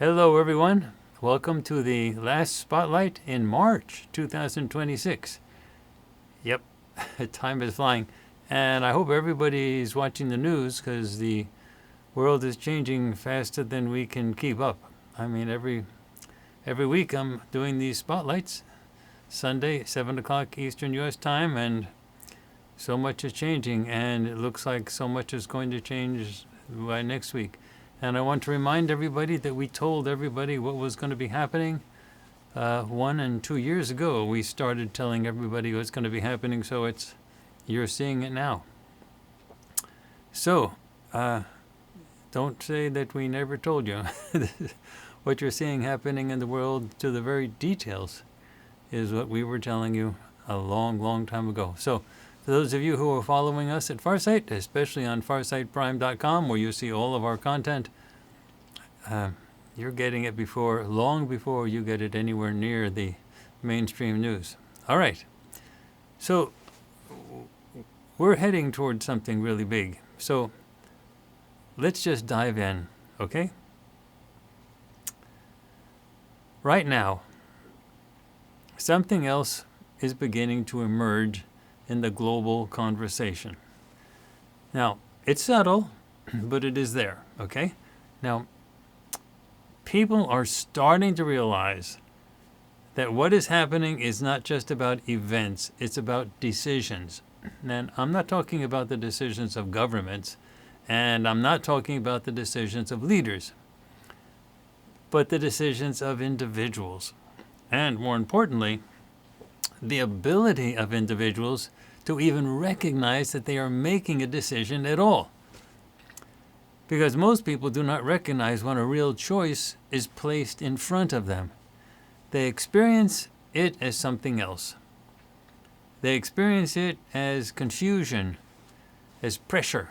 Hello, everyone. Welcome to the last spotlight in March 2026. Yep, time is flying. And I hope everybody's watching the news because the world is changing faster than we can keep up. I mean, every week I'm doing these spotlights, Sunday, 7 o'clock Eastern U.S. time, and so much is changing, and it looks like so much is going to change by next week. And I want to remind everybody that we told everybody what was going to be happening 1 and 2 years ago. We started telling everybody what's going to be happening, so you're seeing it now. So, don't say that we never told you. What you're seeing happening in the world to the very details is what we were telling you a long, long time ago. So, for those of you who are following us at Farsight, especially on FarsightPrime.com, where you see all of our content, you're getting it long before you get it anywhere near the mainstream news. All right. So we're heading towards something really big. So let's just dive in, okay? Right now, something else is beginning to emerge in the global conversation. Now, it's subtle, but it is there, okay? Now, people are starting to realize that what is happening is not just about events, it's about decisions. And I'm not talking about the decisions of governments, and I'm not talking about the decisions of leaders, but the decisions of individuals. And more importantly, the ability of individuals to even recognize that they are making a decision at all. Because most people do not recognize when a real choice is placed in front of them. They experience it as something else. They experience it as confusion, as pressure,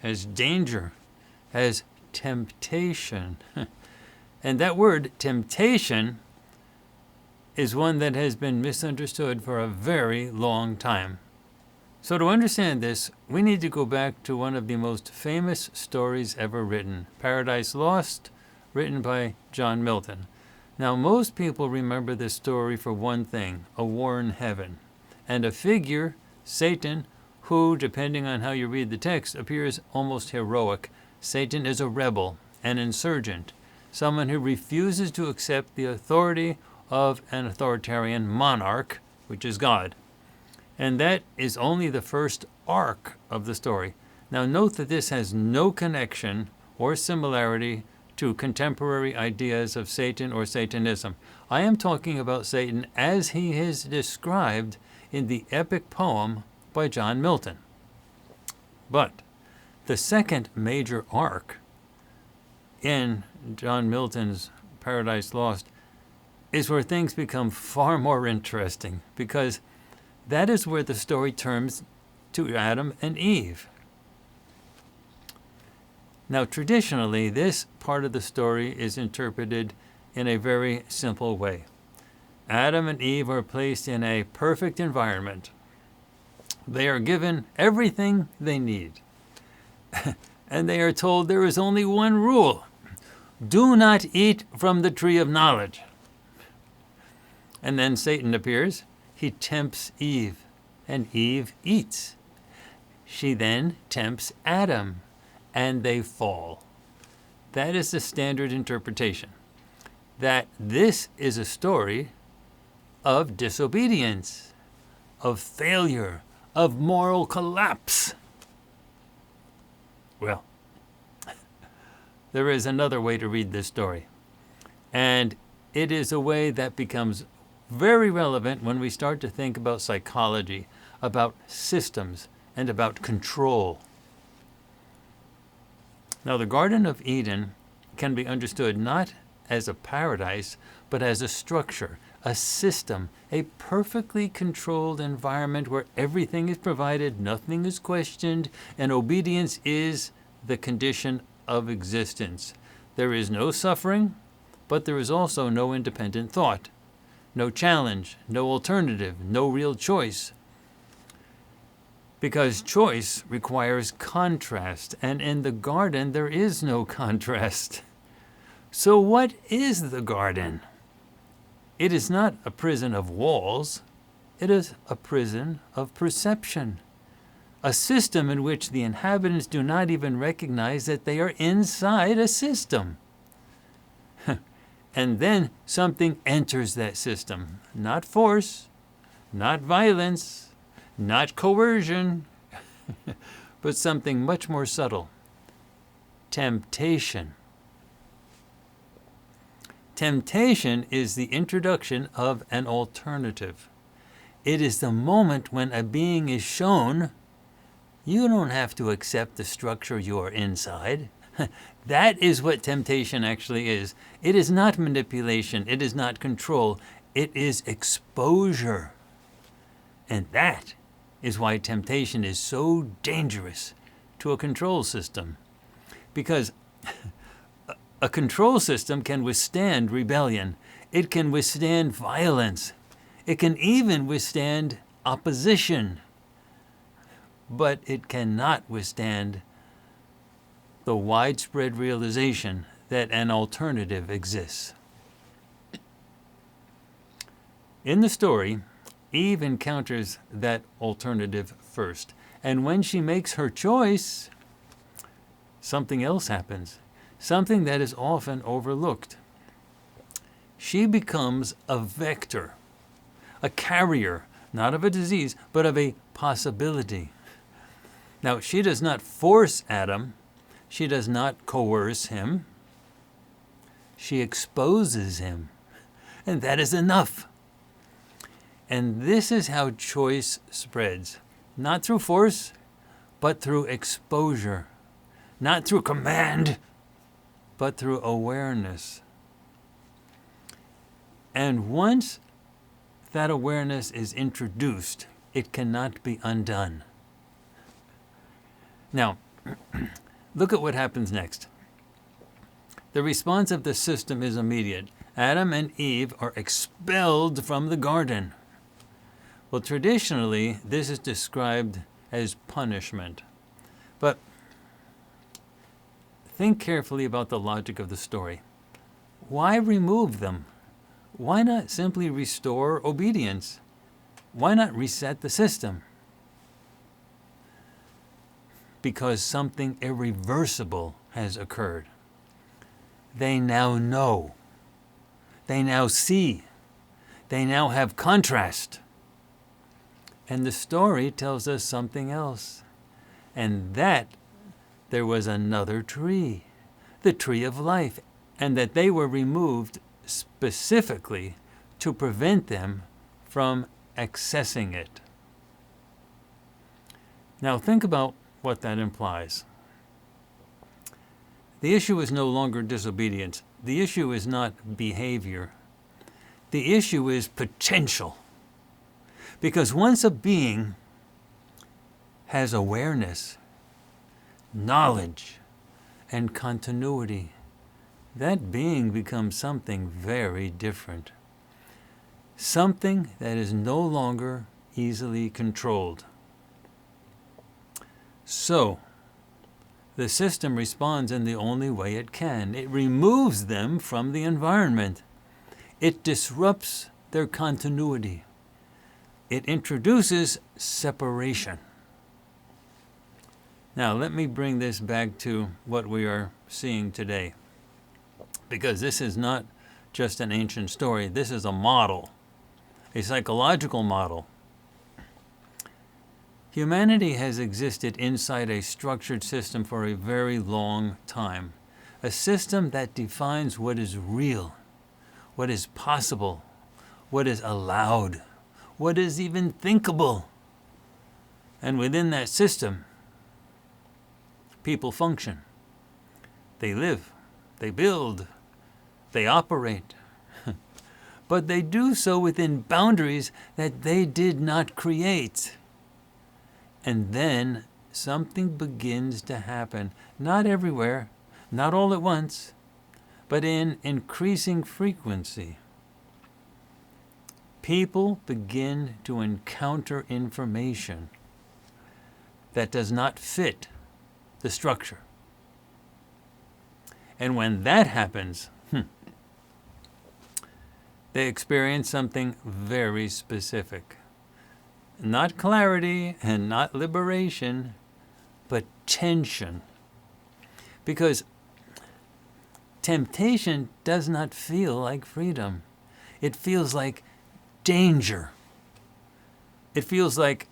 as danger, as temptation. And that word, temptation, is one that has been misunderstood for a very long time. So to understand this, we need to go back to one of the most famous stories ever written, Paradise Lost, written by John Milton. Now, most people remember this story for one thing, a war in heaven, and a figure, Satan, who, depending on how you read the text, appears almost heroic. Satan is a rebel, an insurgent, someone who refuses to accept the authority of an authoritarian monarch, which is God. And that is only the first arc of the story. Now note that this has no connection or similarity to contemporary ideas of Satan or Satanism. I am talking about Satan as he is described in the epic poem by John Milton. But the second major arc in John Milton's Paradise Lost is where things become far more interesting, because that is where the story turns to Adam and Eve. Now, traditionally, this part of the story is interpreted in a very simple way. Adam and Eve are placed in a perfect environment. They are given everything they need. And they are told there is only one rule: do not eat from the tree of knowledge. And then Satan appears. He tempts Eve, and Eve eats. She then tempts Adam, and they fall. That is the standard interpretation. That this is a story of disobedience, of failure, of moral collapse. Well, there is another way to read this story. And it is a way that becomes very relevant when we start to think about psychology, about systems, and about control. Now, the Garden of Eden can be understood not as a paradise, but as a structure, a system, a perfectly controlled environment where everything is provided, nothing is questioned, and obedience is the condition of existence. There is no suffering, but there is also no independent thought. No challenge, no alternative, no real choice. Because choice requires contrast, and in the garden there is no contrast. So what is the garden? It is not a prison of walls. It is a prison of perception. A system in which the inhabitants do not even recognize that they are inside a system. And then something enters that system. Not force, not violence, not coercion, but something much more subtle. Temptation. Temptation is the introduction of an alternative. It is the moment when a being is shown, you don't have to accept the structure you're inside. That is what temptation actually is. It is not manipulation. It is not control. It is exposure. And that is why temptation is so dangerous to a control system. Because a control system can withstand rebellion. It can withstand violence. It can even withstand opposition. But it cannot withstand the widespread realization that an alternative exists. In the story, Eve encounters that alternative first. And when she makes her choice, something else happens, something that is often overlooked. She becomes a vector, a carrier, not of a disease, but of a possibility. Now, she does not force Adam. She does not coerce him. She exposes him. And that is enough. And this is how choice spreads. Not through force, but through exposure. Not through command, but through awareness. And once that awareness is introduced, it cannot be undone. Now, look at what happens next. The response of the system is immediate. Adam and Eve are expelled from the garden. Well, traditionally, this is described as punishment. But think carefully about the logic of the story. Why remove them? Why not simply restore obedience? Why not reset the system? Because something irreversible has occurred. They now know. They now see. They now have contrast. And the story tells us something else. And that there was another tree, the tree of life, and that they were removed specifically to prevent them from accessing it. Now think about what that implies. The issue is no longer disobedience. The issue is not behavior. The issue is potential. Because once a being has awareness, knowledge, and continuity, that being becomes something very different. Something that is no longer easily controlled. So, the system responds in the only way it can. It removes them from the environment. It disrupts their continuity. It introduces separation. Now, let me bring this back to what we are seeing today. Because this is not just an ancient story. This is a model, a psychological model. Humanity has existed inside a structured system for a very long time. A system that defines what is real, what is possible, what is allowed, what is even thinkable. And within that system, people function. They live, they build, they operate. But they do so within boundaries that they did not create. And then something begins to happen, not everywhere, not all at once, but in increasing frequency. People begin to encounter information that does not fit the structure. And when that happens, They experience something very specific. Not clarity and not liberation, but tension. Because temptation does not feel like freedom. It feels like danger. It feels like,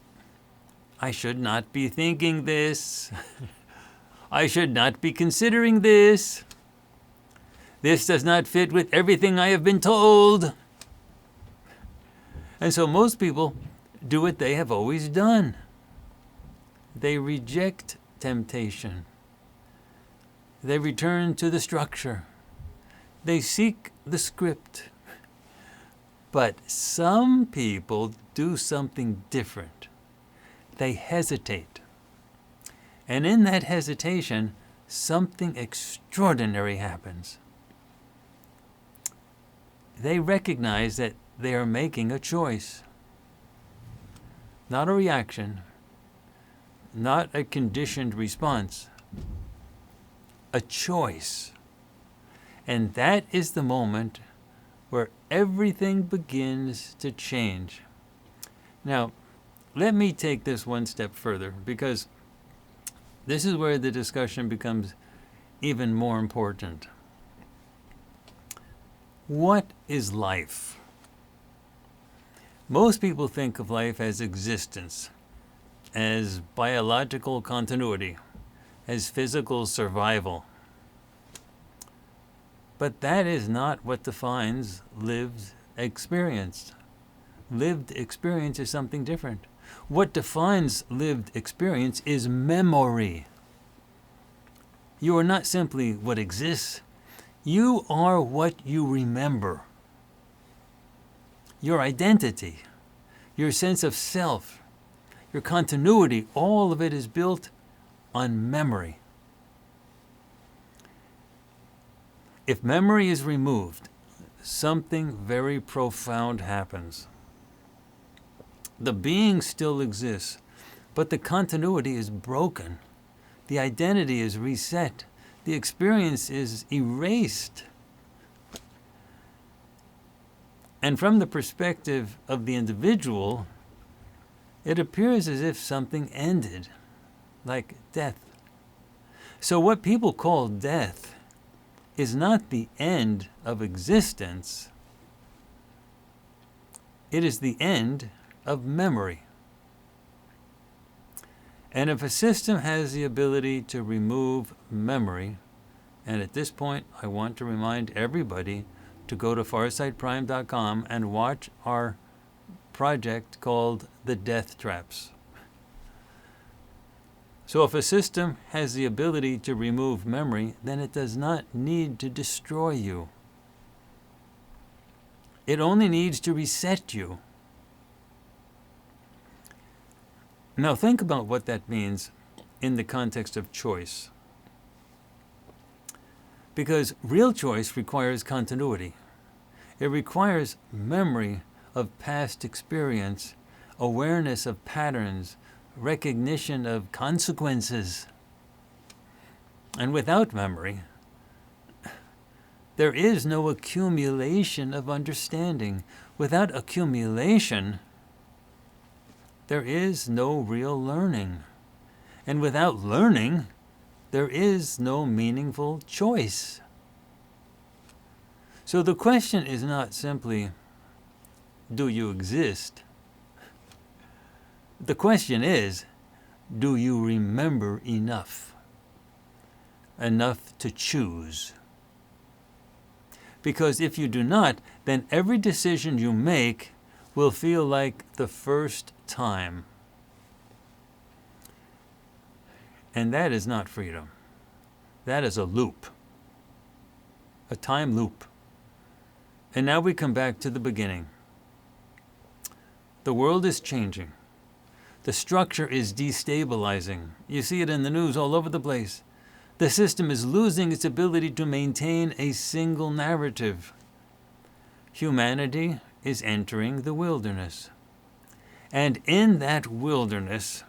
I should not be thinking this. I should not be considering this. This does not fit with everything I have been told. And so most people do what they have always done. They reject temptation. They return to the structure. They seek the script. But some people do something different. They hesitate. And in that hesitation, something extraordinary happens. They recognize that they are making a choice. Not a reaction, not a conditioned response, a choice. And that is the moment where everything begins to change. Now, let me take this one step further, because this is where the discussion becomes even more important. What is life? Most people think of life as existence, as biological continuity, as physical survival. But that is not what defines lived experience. Lived experience is something different. What defines lived experience is memory. You are not simply what exists. You are what you remember. Your identity, your sense of self, your continuity, all of it is built on memory. If memory is removed, something very profound happens. The being still exists, but the continuity is broken. The identity is reset. The experience is erased. And from the perspective of the individual, it appears as if something ended, like death. So what people call death is not the end of existence. It is the end of memory. And if a system has the ability to remove memory, and at this point I want to remind everybody to go to FarsightPrime.com and watch our project called The Death Traps. So if a system has the ability to remove memory, then it does not need to destroy you. It only needs to reset you. Now think about what that means in the context of choice. Because real choice requires continuity. It requires memory of past experience, awareness of patterns, recognition of consequences. And without memory, there is no accumulation of understanding. Without accumulation, there is no real learning. And without learning, there is no meaningful choice. So the question is not simply, do you exist? The question is, do you remember enough? Enough to choose? Because if you do not, then every decision you make will feel like the first time. And that is not freedom. That is a loop. A time loop. And now we come back to the beginning. The world is changing. The structure is destabilizing. You see it in the news all over the place. The system is losing its ability to maintain a single narrative. Humanity is entering the wilderness. And in that wilderness,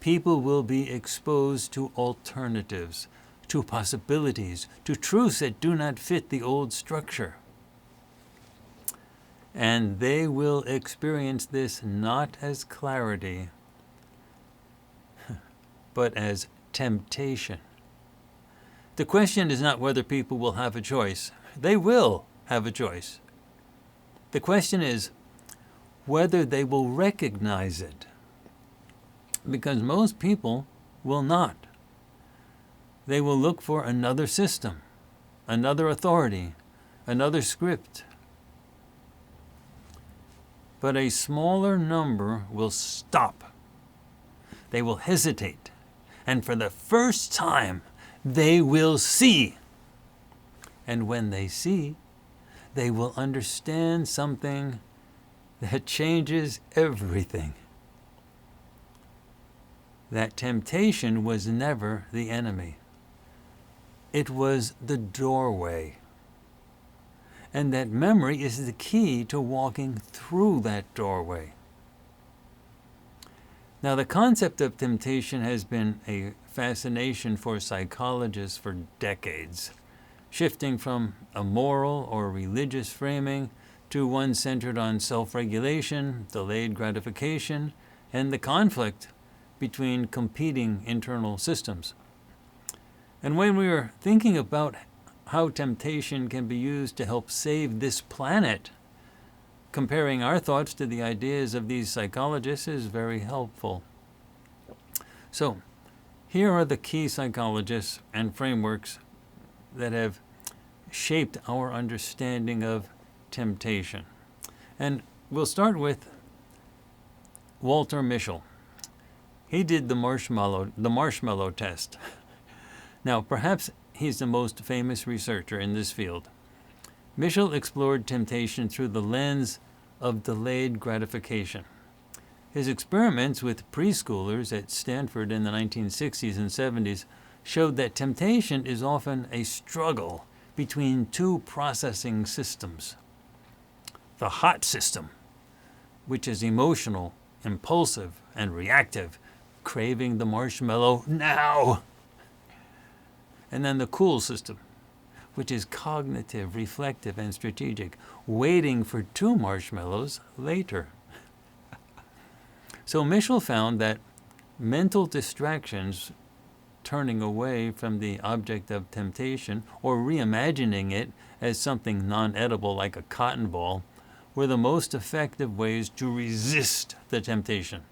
people will be exposed to alternatives, to possibilities, to truths that do not fit the old structure. And they will experience this not as clarity, but as temptation. The question is not whether people will have a choice. They will have a choice. The question is whether they will recognize it. Because most people will not. They will look for another system, another authority, another script. But a smaller number will stop. They will hesitate. And for the first time, they will see. And when they see, they will understand something that changes everything. That temptation was never the enemy. It was the doorway. And that memory is the key to walking through that doorway. Now, the concept of temptation has been a fascination for psychologists for decades, shifting from a moral or religious framing to one centered on self-regulation, delayed gratification, and the conflict between competing internal systems. And when we are thinking about how temptation can be used to help save this planet, comparing our thoughts to the ideas of these psychologists is very helpful. So, here are the key psychologists and frameworks that have shaped our understanding of temptation. And we'll start with Walter Mischel. He did the marshmallow test. Now, perhaps he's the most famous researcher in this field. Mischel explored temptation through the lens of delayed gratification. His experiments with preschoolers at Stanford in the 1960s and 70s showed that temptation is often a struggle between two processing systems. The hot system, which is emotional, impulsive, and reactive, craving the marshmallow now. And then the cool system, which is cognitive, reflective, and strategic, waiting for 2 marshmallows later. So Mischel found that mental distractions, turning away from the object of temptation or reimagining it as something non-edible like a cotton ball, were the most effective ways to resist the temptation.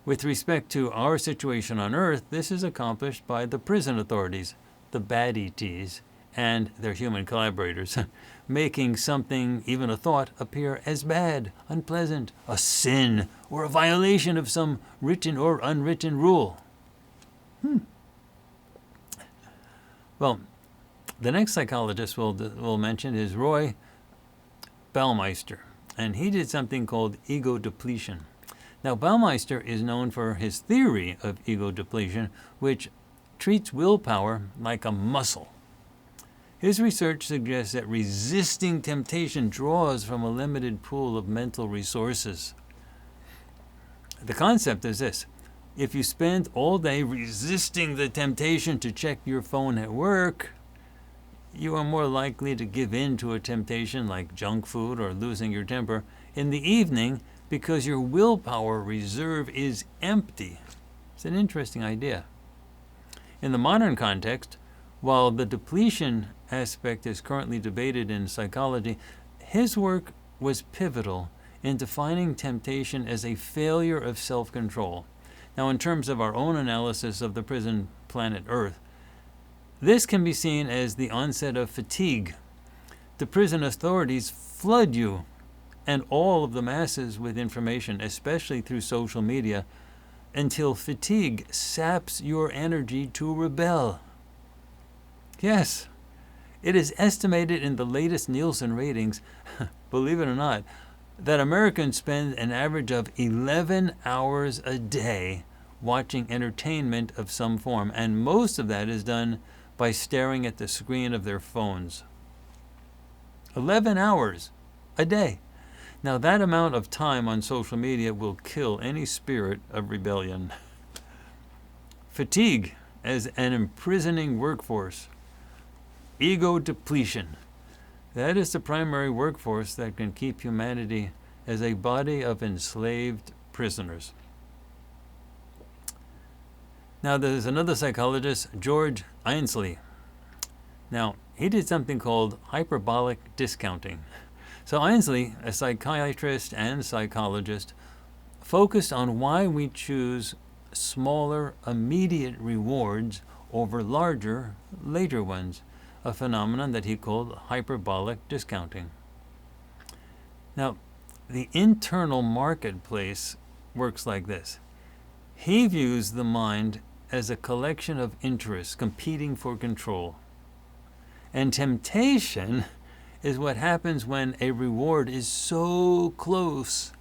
With respect to our situation on Earth, this is accomplished by the prison authorities, the bad ETs, and their human collaborators, making something, even a thought, appear as bad, unpleasant, a sin, or a violation of some written or unwritten rule. Well, the next psychologist we'll mention is Roy Baumeister, and he did something called ego depletion. Now, Baumeister is known for his theory of ego depletion, which treats willpower like a muscle. His research suggests that resisting temptation draws from a limited pool of mental resources. The concept is this: if you spend all day resisting the temptation to check your phone at work, you are more likely to give in to a temptation like junk food or losing your temper in the evening because your willpower reserve is empty. It's an interesting idea. In the modern context, while the depletion aspect is currently debated in psychology, his work was pivotal in defining temptation as a failure of self-control. Now, in terms of our own analysis of the prison planet Earth, this can be seen as the onset of fatigue. The prison authorities flood you and all of the masses with information, especially through social media, until fatigue saps your energy to rebel. Yes, it is estimated in the latest Nielsen ratings, believe it or not, that Americans spend an average of 11 hours a day watching entertainment of some form, and most of that is done by staring at the screen of their phones. 11 hours a day. Now, that amount of time on social media will kill any spirit of rebellion. Fatigue as an imprisoning workforce. Ego depletion. That is the primary workforce that can keep humanity as a body of enslaved prisoners. Now, there's another psychologist, George Ainsley. Now, he did something called hyperbolic discounting. So Ainsley, a psychiatrist and psychologist, focused on why we choose smaller, immediate rewards over larger, later ones, a phenomenon that he called hyperbolic discounting. Now, the internal marketplace works like this. He views the mind as a collection of interests competing for control. And temptation is what happens when a reward is so close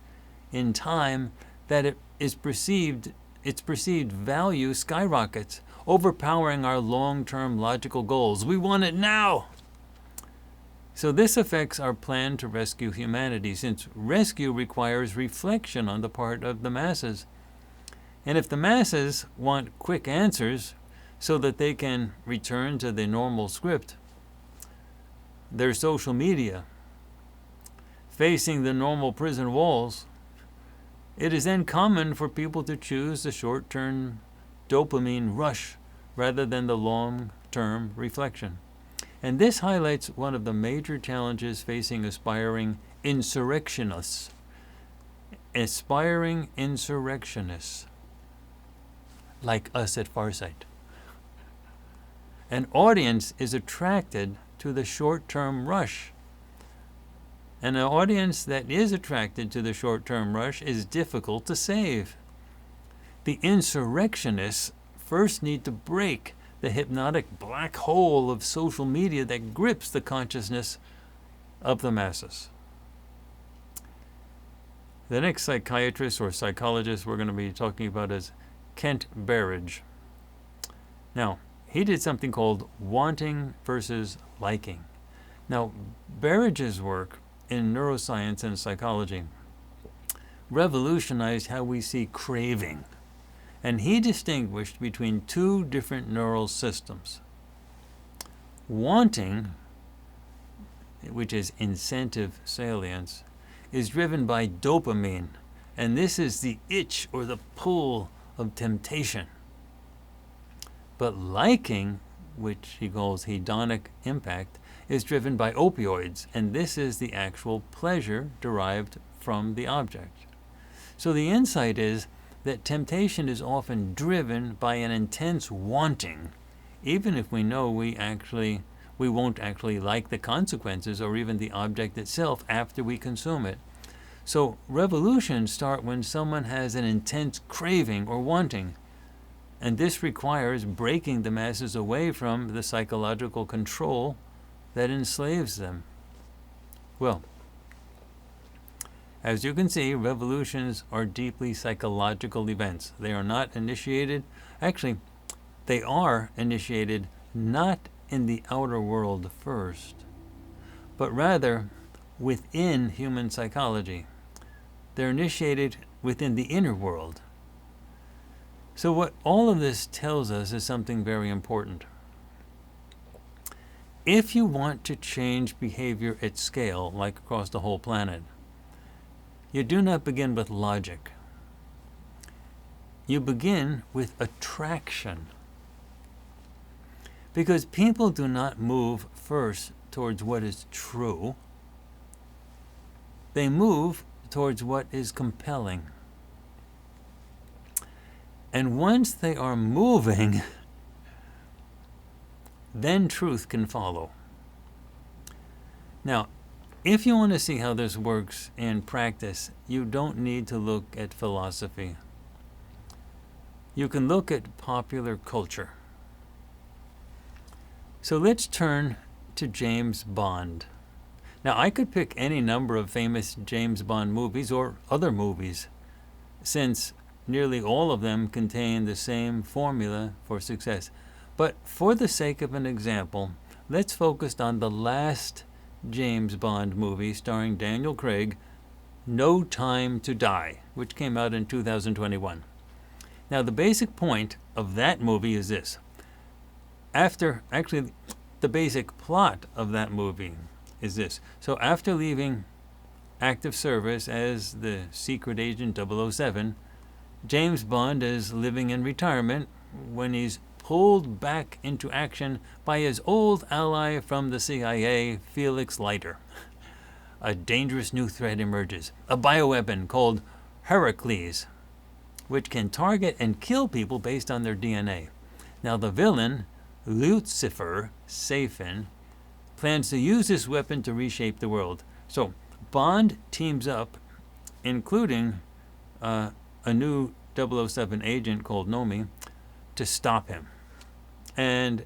in time that its perceived value skyrockets, overpowering our long-term logical goals. We want it now. So this affects our plan to rescue humanity, since rescue requires reflection on the part of the masses. And if the masses want quick answers so that they can return to the normal script, their social media, facing the normal prison walls, it is then common for people to choose the short-term dopamine rush rather than the long-term reflection. And this highlights one of the major challenges facing aspiring insurrectionists. Aspiring insurrectionists, like us at Farsight. An audience is attracted to the short-term rush. And an audience that is attracted to the short-term rush is difficult to save. The insurrectionists first need to break the hypnotic black hole of social media that grips the consciousness of the masses. The next psychiatrist or psychologist we're going to be talking about is Kent Berridge. Now, he did something called wanting versus liking. Now, Berridge's work in neuroscience and psychology revolutionized how we see craving. And he distinguished between two different neural systems. Wanting, which is incentive salience, is driven by dopamine, and this is the itch or the pull of temptation. But liking, which he calls hedonic impact, is driven by opioids, and this is the actual pleasure derived from the object. So the insight is that temptation is often driven by an intense wanting, even if we know we won't actually like the consequences or even the object itself after we consume it. So revolutions start when someone has an intense craving or wanting, and this requires breaking the masses away from the psychological control that enslaves them. Well, as you can see, revolutions are deeply psychological events. They are not initiated, actually, they are initiated not in the outer world first, but rather within human psychology. They're initiated within the inner world. So what all of this tells us is something very important. If you want to change behavior at scale, like across the whole planet, you do not begin with logic. You begin with attraction. Because people do not move first towards what is true. They move towards what is compelling. And once they are moving, then truth can follow. Now, if you want to see how this works in practice, you don't need to look at philosophy. You can look at popular culture. So let's turn to James Bond. Now, I could pick any number of famous James Bond movies or other movies, since nearly all of them contain the same formula for success. But for the sake of an example, let's focus on the last James Bond movie starring Daniel Craig, No Time to Die, which came out in 2021. Now, the basic point of that movie is this. actually, the basic plot of that movie is this. So after leaving active service as the secret agent 007, James Bond is living in retirement when he's pulled back into action by his old ally from the CIA, Felix Leiter. A dangerous new threat emerges, a bioweapon called Heracles, which can target and kill people based on their DNA. Now the villain, Lucifer Safin, plans to use this weapon to reshape the world. So Bond teams up, including a new 007 agent called Nomi, to stop him. And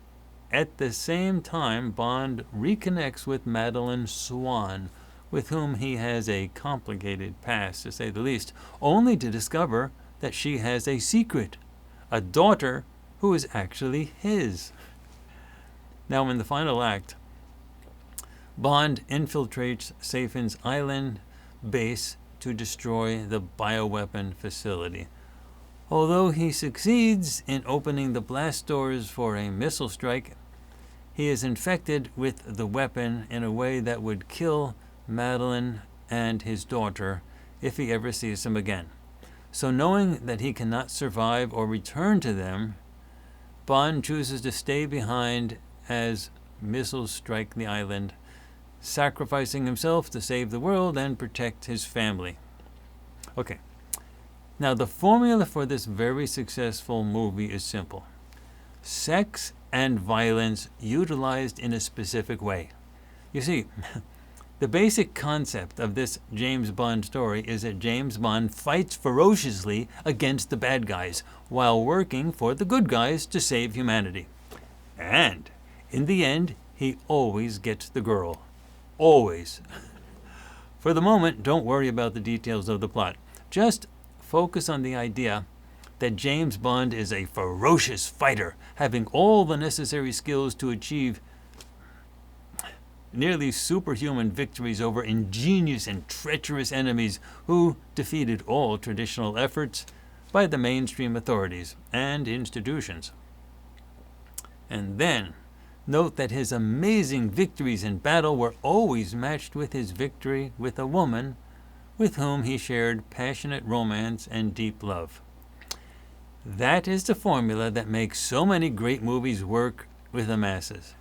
at the same time, Bond reconnects with Madeline Swan, with whom he has a complicated past, to say the least, only to discover that she has a secret, a daughter who is actually his. Now, in the final act, Bond infiltrates Safin's island base to destroy the bioweapon facility. Although he succeeds in opening the blast doors for a missile strike, he is infected with the weapon in a way that would kill Madeline and his daughter if he ever sees them again. So knowing that he cannot survive or return to them, Bond chooses to stay behind as missiles strike the island, sacrificing himself to save the world and protect his family. Okay. Now, the formula for this very successful movie is simple. Sex and violence utilized in a specific way. You see, the basic concept of this James Bond story is that James Bond fights ferociously against the bad guys while working for the good guys to save humanity. And, in the end, he always gets the girl. Always. For the moment, don't worry about the details of the plot. Just focus on the idea that James Bond is a ferocious fighter, having all the necessary skills to achieve nearly superhuman victories over ingenious and treacherous enemies who defeated all traditional efforts by the mainstream authorities and institutions. And then, note that his amazing victories in battle were always matched with his victory with a woman with whom he shared passionate romance and deep love. That is the formula that makes so many great movies work with the masses.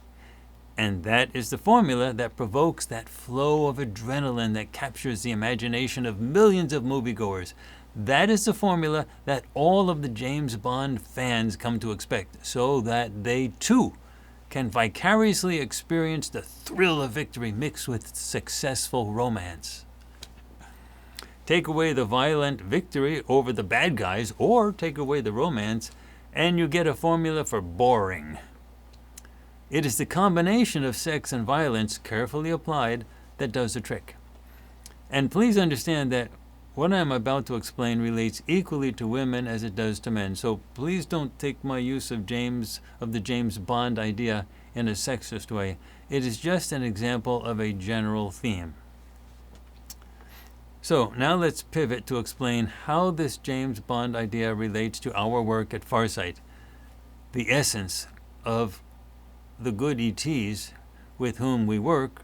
And that is the formula that provokes that flow of adrenaline that captures the imagination of millions of moviegoers. That is the formula that all of the James Bond fans come to expect, so that they too can vicariously experience the thrill of victory mixed with successful romance. Take away the violent victory over the bad guys, or take away the romance, and you get a formula for boring. It is the combination of sex and violence carefully applied that does the trick. And please understand that what I am about to explain relates equally to women as it does to men. So please don't take my use of the James Bond idea in a sexist way. It is just an example of a general theme. So now let's pivot to explain how this James Bond idea relates to our work at Farsight, the essence of the good ETs with whom we work,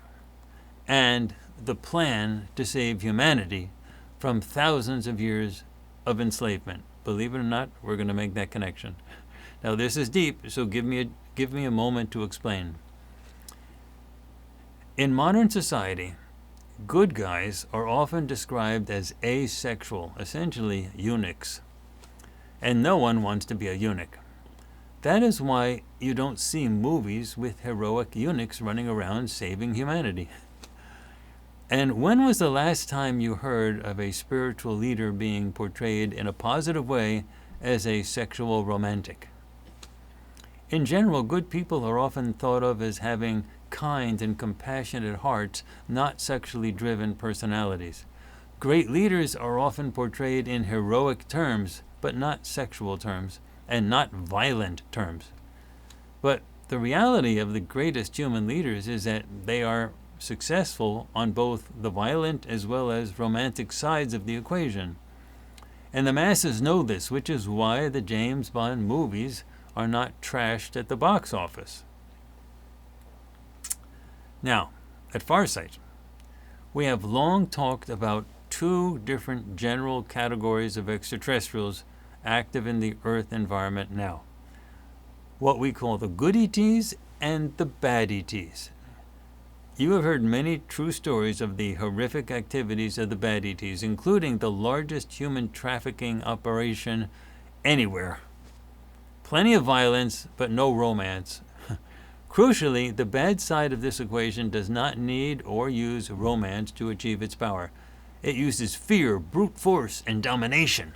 and the plan to save humanity from thousands of years of enslavement. Believe it or not, we're going to make that connection. Now this is deep, so give me a moment to explain. In modern society, good guys are often described as asexual, essentially eunuchs. And no one wants to be a eunuch. That is why you don't see movies with heroic eunuchs running around saving humanity. And when was the last time you heard of a spiritual leader being portrayed in a positive way as a sexual romantic? In general, good people are often thought of as having kind and compassionate hearts, not sexually driven personalities. Great leaders are often portrayed in heroic terms, but not sexual terms, and not violent terms. But the reality of the greatest human leaders is that they are successful on both the violent as well as romantic sides of the equation. And the masses know this, which is why the James Bond movies are not trashed at the box office. Now, at Farsight, we have long talked about two different general categories of extraterrestrials active in the Earth environment now. What we call the good ETs and the bad ETs. You have heard many true stories of the horrific activities of the bad ETs, including the largest human trafficking operation anywhere. Plenty of violence, but no romance. Crucially, the bad side of this equation does not need or use romance to achieve its power. It uses fear, brute force, and domination.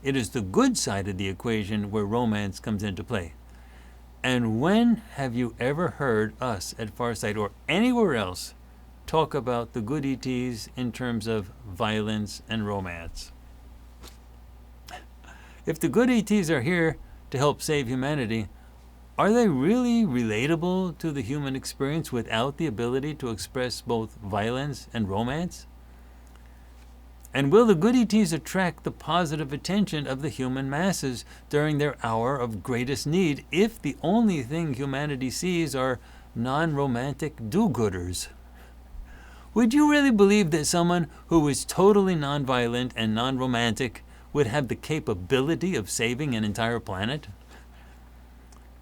It is the good side of the equation where romance comes into play. And when have you ever heard us at Farsight or anywhere else talk about the good ETs in terms of violence and romance? If the good ETs are here to help save humanity, are they really relatable to the human experience without the ability to express both violence and romance? And will the good ETs attract the positive attention of the human masses during their hour of greatest need if the only thing humanity sees are non-romantic do-gooders? Would you really believe that someone who is totally non-violent and non-romantic would have the capability of saving an entire planet?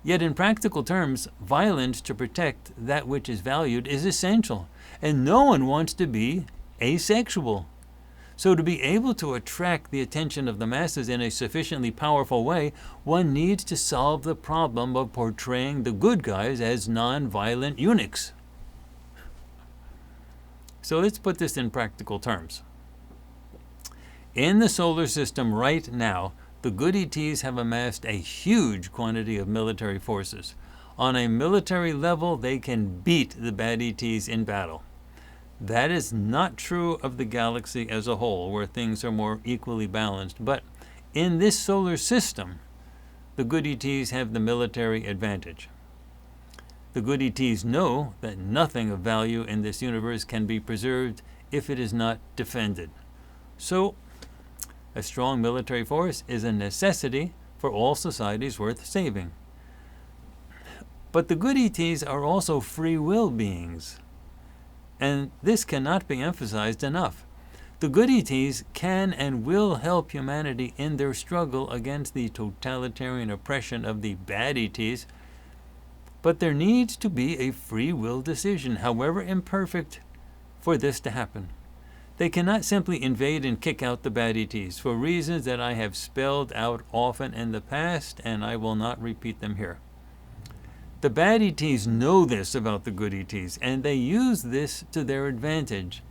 Yet in practical terms, violence to protect that which is valued is essential, and no one wants to be asexual. So to be able to attract the attention of the masses in a sufficiently powerful way, one needs to solve the problem of portraying the good guys as non-violent eunuchs. So let's put this in practical terms. In the solar system right now, the good ETs have amassed a huge quantity of military forces. On a military level, they can beat the bad ETs in battle. That is not true of the galaxy as a whole, where things are more equally balanced. But in this solar system, the good ETs have the military advantage. The good ETs know that nothing of value in this universe can be preserved if it is not defended. So, a strong military force is a necessity for all societies worth saving. But the good ETs are also free will beings. And this cannot be emphasized enough. The good ETs can and will help humanity in their struggle against the totalitarian oppression of the bad ETs, but there needs to be a free will decision, however imperfect, for this to happen. They cannot simply invade and kick out the bad ETs for reasons that I have spelled out often in the past, and I will not repeat them here. The bad ETs know this about the good ETs, and they use this to their advantage.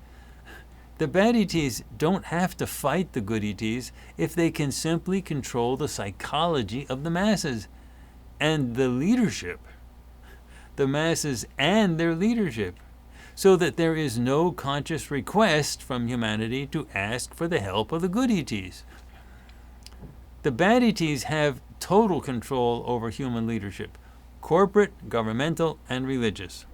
The bad ETs don't have to fight the good ETs if they can simply control the psychology of the masses and the leadership. The masses and their leadership, so that there is no conscious request from humanity to ask for the help of the good ETs. The bad ETs have total control over human leadership, corporate, governmental, and religious,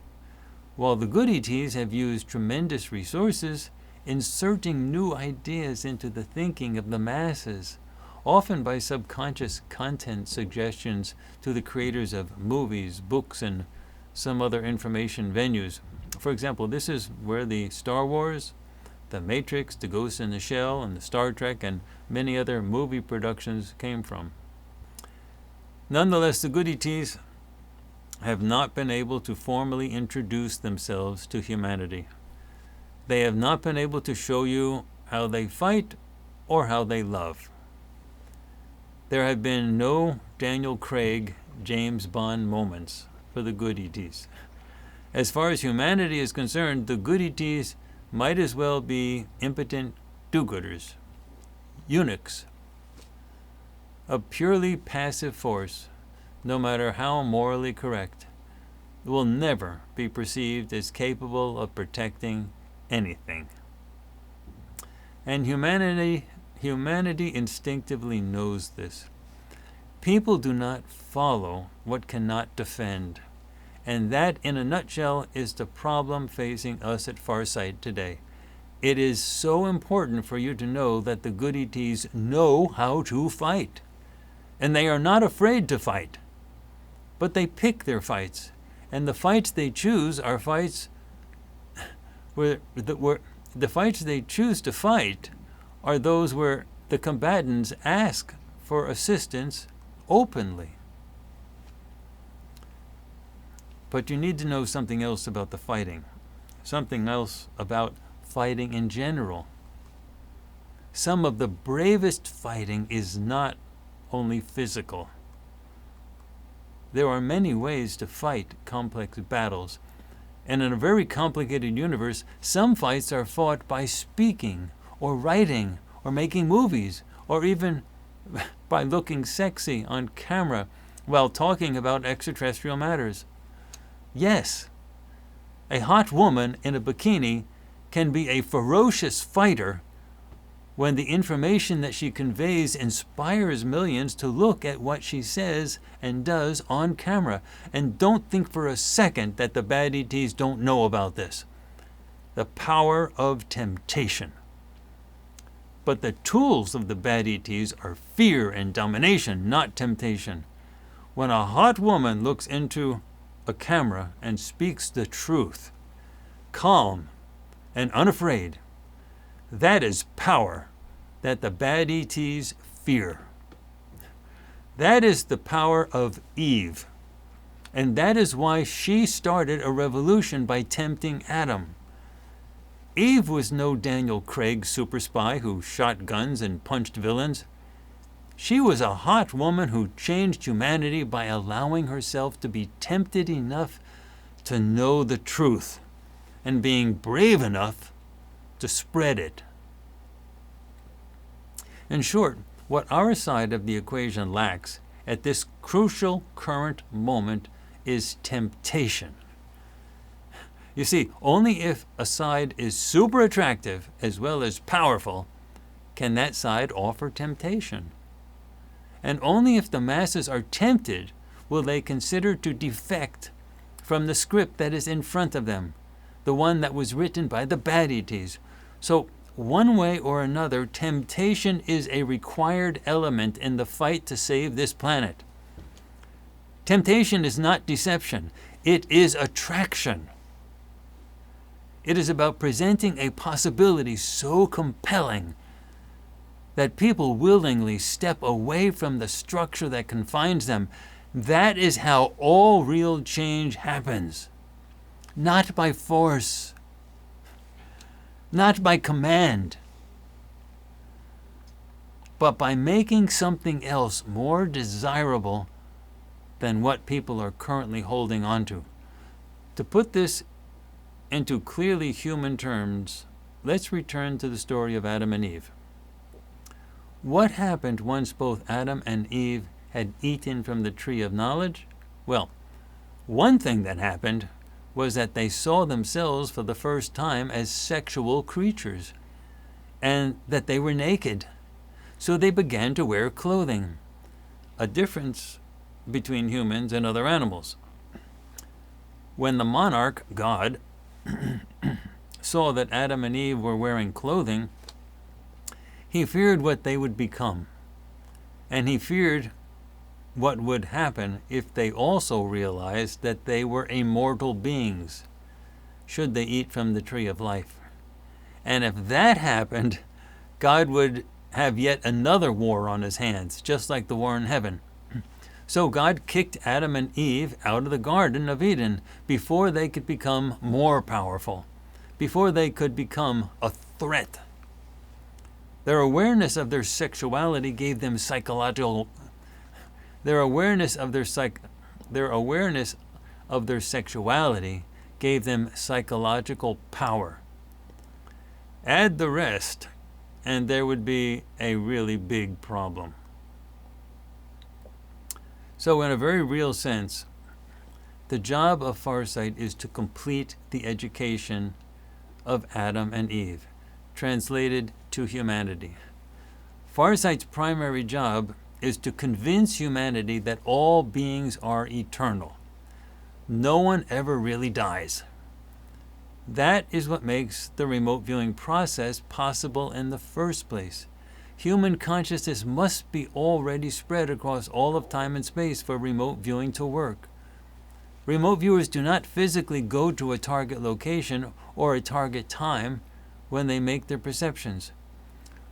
while the good ETs have used tremendous resources inserting new ideas into the thinking of the masses, often by subconscious content suggestions to the creators of movies, books, and some other information venues. For example, this is where the Star Wars, the Matrix, the Ghost in the Shell, and the Star Trek, and many other movie productions came from. Nonetheless, the good ETs have not been able to formally introduce themselves to humanity. They have not been able to show you how they fight or how they love. There have been no Daniel Craig, James Bond moments for the good ETs. As far as humanity is concerned, the good ETs might as well be impotent do-gooders, eunuchs, a purely passive force, no matter how morally correct, will never be perceived as capable of protecting anything. And humanity instinctively knows this. People do not follow what cannot defend. And that, in a nutshell, is the problem facing us at Farsight today. It is so important for you to know that the good ETs know how to fight. And they are not afraid to fight, but they pick their fights. And the fights they choose are fights where the fights they choose to fight are those where the combatants ask for assistance openly. But you need to know something else about the fighting, something else about fighting in general. Some of the bravest fighting is not only physical. There are many ways to fight complex battles. And in a very complicated universe, some fights are fought by speaking or writing or making movies or even by looking sexy on camera while talking about extraterrestrial matters. Yes, a hot woman in a bikini can be a ferocious fighter when the information that she conveys inspires millions to look at what she says and does on camera. And don't think for a second that the bad ETs don't know about this. The power of temptation. But the tools of the bad ETs are fear and domination, not temptation. When a hot woman looks into a camera and speaks the truth, calm and unafraid, that is power that the bad ETs fear. That is the power of Eve. And that is why she started a revolution by tempting Adam. Eve was no Daniel Craig super spy who shot guns and punched villains. She was a hot woman who changed humanity by allowing herself to be tempted enough to know the truth and being brave enough to spread it. In short, what our side of the equation lacks at this crucial current moment is temptation. You see, only if a side is super attractive as well as powerful can that side offer temptation. And only if the masses are tempted will they consider to defect from the script that is in front of them, the one that was written by the bad ETs. So, one way or another, temptation is a required element in the fight to save this planet. Temptation is not deception. It is attraction. It is about presenting a possibility so compelling that people willingly step away from the structure that confines them. That is how all real change happens. Not by force, not by command, but by making something else more desirable than what people are currently holding on to. To put this into clearly human terms, let's return to the story of Adam and Eve. What happened once both Adam and Eve had eaten from the tree of knowledge? Well, one thing that happened was that they saw themselves for the first time as sexual creatures, and that they were naked. So they began to wear clothing, a difference between humans and other animals. When the monarch, God, saw that Adam and Eve were wearing clothing, he feared what they would become, and he feared what would happen if they also realized that they were immortal beings, should they eat from the tree of life. And if that happened, God would have yet another war on his hands, just like the war in heaven. So God kicked Adam and Eve out of the Garden of Eden before they could become more powerful, before they could become a threat. Their awareness of their sexuality gave them psychological. Their awareness of their sexuality gave them psychological power. Add the rest, and there would be a really big problem. So in a very real sense, the job of Farsight is to complete the education of Adam and Eve, translated to humanity. Farsight's primary job is to convince humanity that all beings are eternal. No one ever really dies. That is what makes the remote viewing process possible in the first place. human consciousness must be already spread across all of time and space for remote viewing to work. Remote viewers do not physically go to a target location or a target time when they make their perceptions.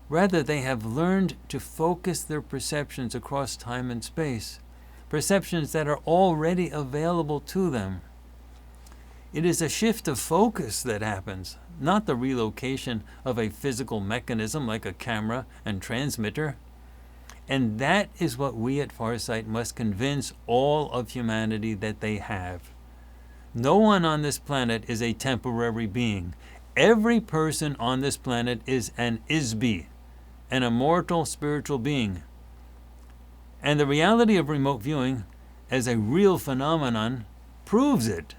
Rather, they have learned to focus their perceptions across time and space, perceptions that are already available to them. It is a shift of focus that happens, not the relocation of a physical mechanism like a camera and transmitter. And that is what we at Farsight must convince all of humanity that they have. No one on this planet is a temporary being. Every person on this planet is an Isbi, an immortal spiritual being. And the reality of remote viewing as a real phenomenon proves it.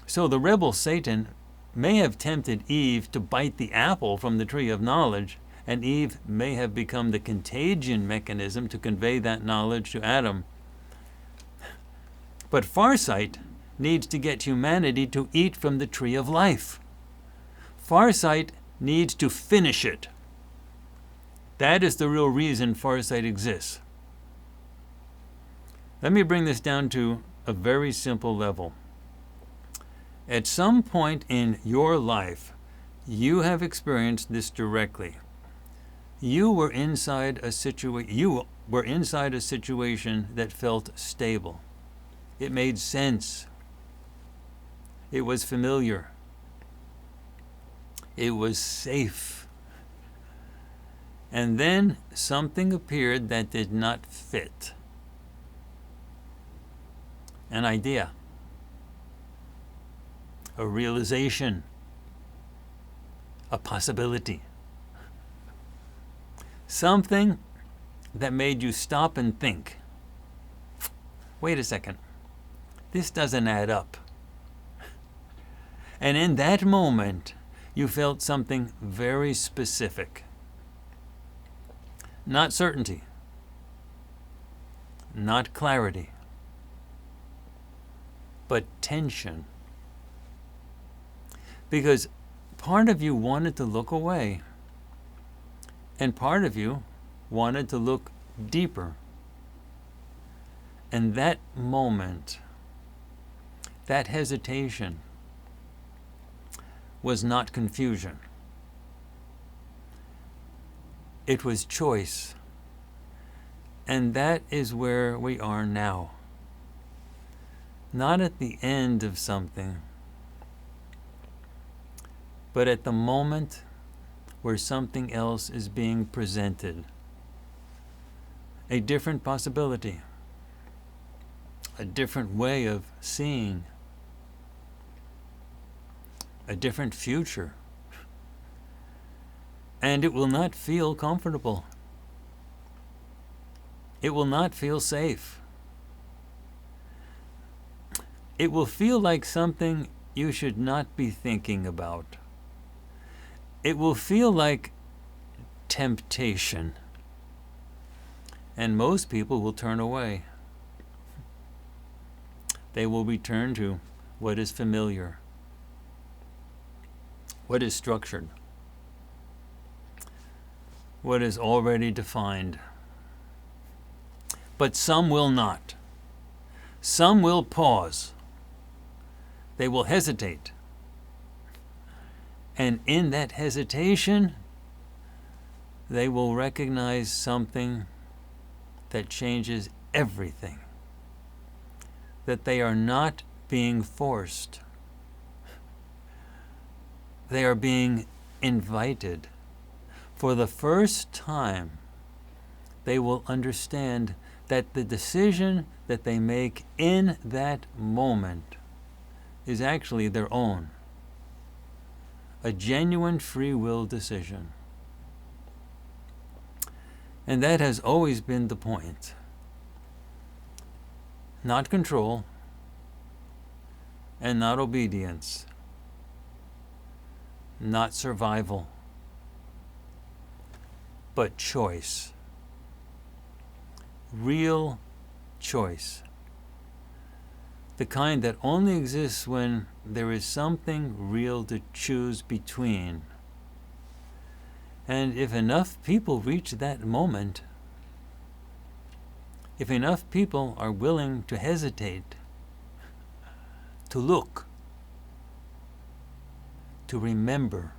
So the rebel Satan may have tempted Eve to bite the apple from the tree of knowledge, and Eve may have become the contagion mechanism to convey that knowledge to Adam. But Farsight needs to get humanity to eat from the tree of life. Farsight needs to finish it. That is the real reason Farsight exists. Let me bring this down to a very simple level. At some point in your life, you have experienced this directly. You were inside a situation that felt stable. It made sense. It was familiar. It was safe. And then something appeared that did not fit. An idea. A realization. A possibility. Something that made you stop and think. Wait a second. This doesn't add up. And in that moment, you felt something very specific. Not certainty. Not clarity. But tension. Because part of you wanted to look away, and part of you wanted to look deeper. And that moment, that hesitation, was not confusion. It was choice. And that is where we are now. Not at the end of something, but at the moment where something else is being presented. A different possibility. A different way of seeing. A different future. And it will not feel comfortable. It will not feel safe. It will feel like something you should not be thinking about. It will feel like temptation. And most people will turn away. They will return to what is familiar, what is structured, what is already defined. But some will not. Some will pause. They will hesitate. And in that hesitation, they will recognize something that changes everything. That they are not being forced. They are being invited. For the first time, they will understand that the decision that they make in that moment is actually their own. A genuine free will decision. And that has always been the point. Not control and not obedience. Not survival, but choice. Real choice. The kind that only exists when there is something real to choose between. And if enough people reach that moment, if enough people are willing to hesitate, to look, to remember,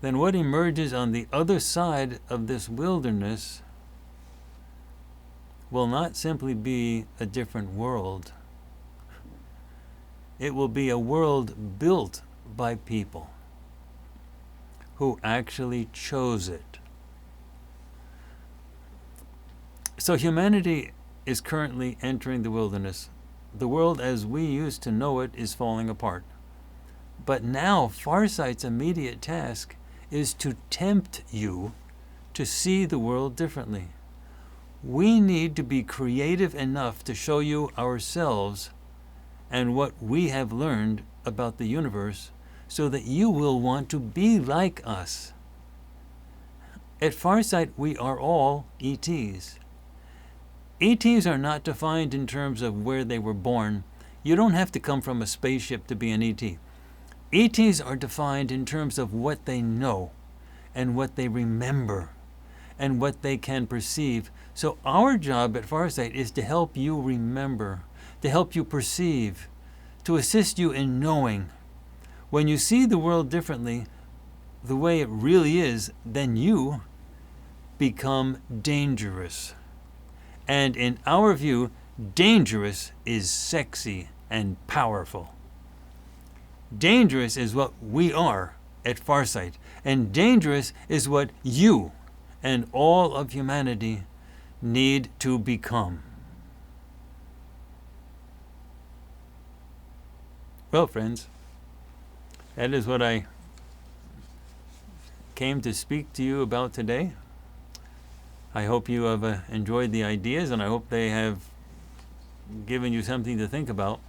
then what emerges on the other side of this wilderness will not simply be a different world. It will be a world built by people who actually chose it. So humanity is currently entering the wilderness. The world as we used to know it is falling apart. But now Farsight's immediate task is to tempt you to see the world differently. We need to be creative enough to show you ourselves and what we have learned about the universe so that you will want to be like us. At Farsight, we are all ETs. ETs are not defined in terms of where they were born. You don't have to come from a spaceship to be an ET. ETs are defined in terms of what they know and what they remember and what they can perceive. So our job at Farsight is to help you remember, to help you perceive, to assist you in knowing. When you see the world differently, the way it really is, then you become dangerous. And in our view, dangerous is sexy and powerful. Dangerous is what we are at Farsight, and dangerous is what you and all of humanity need to become. Well, friends, that is what I came to speak to you about today. I hope you have enjoyed the ideas, and I hope they have given you something to think about.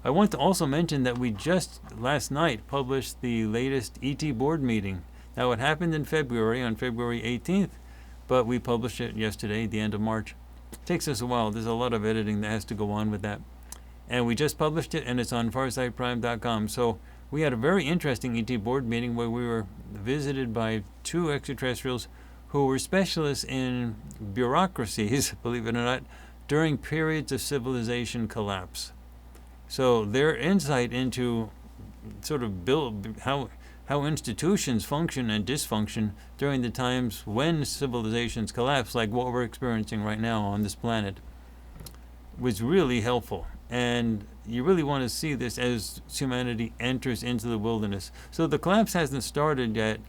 I want to also mention that we just last night published the latest ET board meeting. Now, it happened in February, on February 18th, but we published it yesterday, the end of March. It takes us a while. There's a lot of editing that has to go on with that. And we just published it, and it's on FarsightPrime.com. So we had a very interesting ET board meeting where we were visited by 2 extraterrestrials who were specialists in bureaucracies, believe it or not, during periods of civilization collapse. So their insight into sort of how institutions function and dysfunction during the times when civilizations collapse, like what we're experiencing right now on this planet, was really helpful. And you really want to see this as humanity enters into the wilderness. So the collapse hasn't started yet.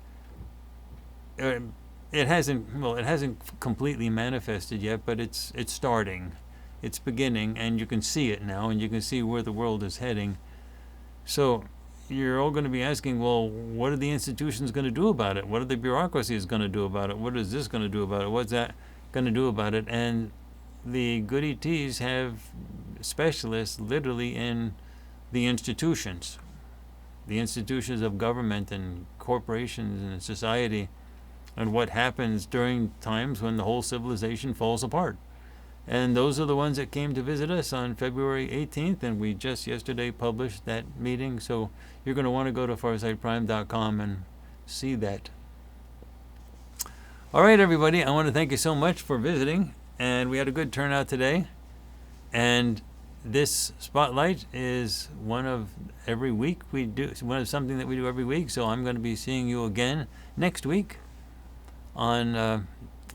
It hasn't completely manifested yet, but it's starting. It's beginning, and you can see it now, and you can see where the world is heading. So you're all going to be asking, well, what are the institutions going to do about it? What are the bureaucracies going to do about it? What is this going to do about it? What's that going to do about it? And the good ETs have specialists literally in the institutions of government and corporations and society, and what happens during times when the whole civilization falls apart. And those are the ones that came to visit us on February 18th, and we just yesterday published that meeting. So you're going to want to go to FarsightPrime.com and see that. All right, everybody, I want to thank you so much for visiting, and we had a good turnout today. And this spotlight is one of every week we do, one of something that we do every week. So I'm going to be seeing you again next week on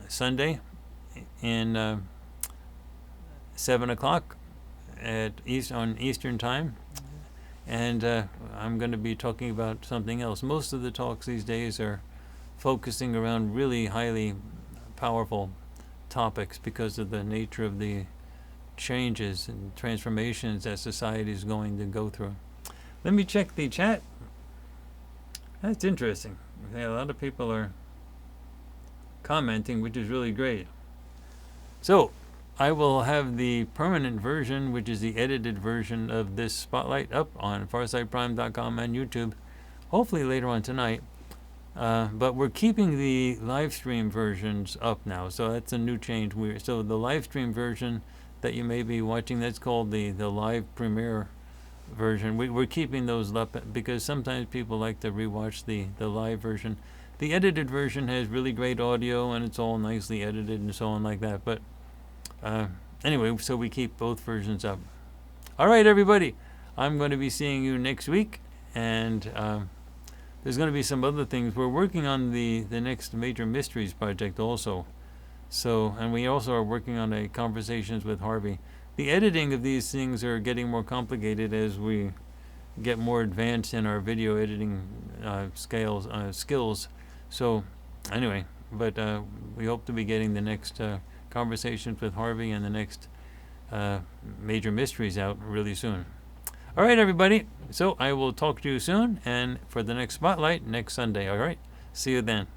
Sunday in 7 o'clock on Eastern Time, and I'm going to be talking about something else. Most of the talks these days are focusing around really highly powerful topics because of the nature of the changes and transformations that society is going to go through. Let me check the chat. That's interesting. A lot of people are commenting, which is really great. So I will have the permanent version, which is the edited version of this spotlight, up on FarsightPrime.com and YouTube, hopefully later on tonight. But we're keeping the live stream versions up now, so that's a new change. So the live stream version that you may be watching, that's called the live premiere version. We're keeping those up because sometimes people like to rewatch the live version. The edited version has really great audio and it's all nicely edited and so on like that. But anyway, so we keep both versions up. All right, everybody. I'm going to be seeing you next week, and there's going to be some other things. We're working on the next Major Mysteries project also. So, and we also are working on a Conversations with Harvey. The editing of these things are getting more complicated as we get more advanced in our video editing skills. So, anyway, but we hope to be getting the next Conversations with Harvey and the next Major Mysteries out really soon. All right, everybody. So I will talk to you soon, and for the next Spotlight next Sunday. All right. See you then.